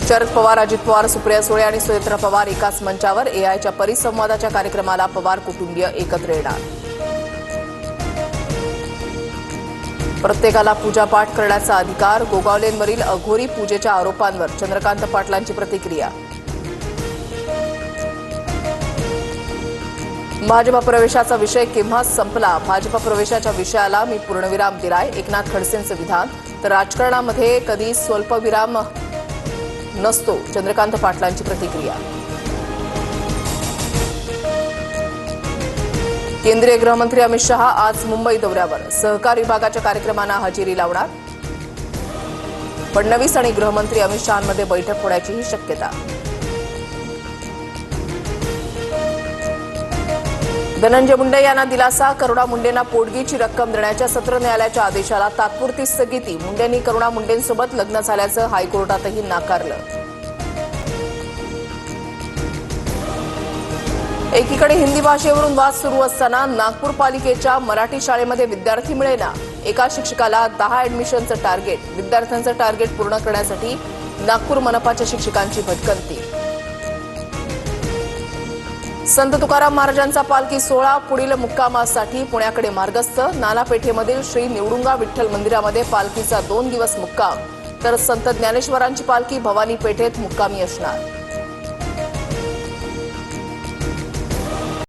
शरद पवार, अजित पवार, सुप्रिया सुळे आणि सुनेत्रा पवार एकाच मंचावर. एआयच्या परिसंवादाच्या कार्यक्रमाला पवार कुटुंबीय एकत्र येणार. प्रत्येकाला पूजापाठ करण्याचा अधिकार. गोगावलेंवरील अघोरी पूजेच्या आरोपांवर चंद्रकांत पाटलांची प्रतिक्रिया. भाजपा प्रवेशाचा विषय केव्हा संपला? भाजपा प्रवेशाच्या विषयाला मी पूर्णविराम दिलाय, एकनाथ खडसेंचं विधान. तर राजकारणामध्ये कधी स्वल्पविराम नसतो, चंद्रकांत पाटलांची प्रतिक्रिया. केंद्रीय गृहमंत्री अमित शहा आज मुंबई दौऱ्यावर. सहकार विभागाच्या कार्यक्रमांना हजेरी लावणार. फडणवीस आणि गृहमंत्री अमित शहांमध्ये बैठक होण्याचीही शक्यता. धनंजय मुंडे यांना दिलासा. करुणा मुंडेंना पोटगीची रक्कम देण्याच्या सत्र न्यायालयाच्या आदेशाला तात्पुरती स्थगिती. मुंडेंनी करुणा मुंडेंसोबत लग्न झाल्याचं हायकोर्टातही नाकारलं. एकीकडे हिंदी भाषेवरून वाद सुरू असताना नागपूर पालिकेच्या मराठी शाळेमध्ये विद्यार्थी मिळेना. एका शिक्षकाला 10 ऍडमिशनचं टार्गेट. विद्यार्थ्यांचं टार्गेट पूर्ण करण्यासाठी नागपूर मनपाच्या शिक्षकांची भटकंती. संत तुकाराम महाराजांचा पालखी सोहळा पुढील मुक्कामासाठी पुण्याकडे मार्गस्थ. नानापेठेमधील श्री निवडुंगा विठ्ठल मंदिरामध्ये पालखीचा 2 दिवस मुक्काम. तर संत ज्ञानेश्वरांची पालखी भवानी पेठेत मुक्कामी असणार.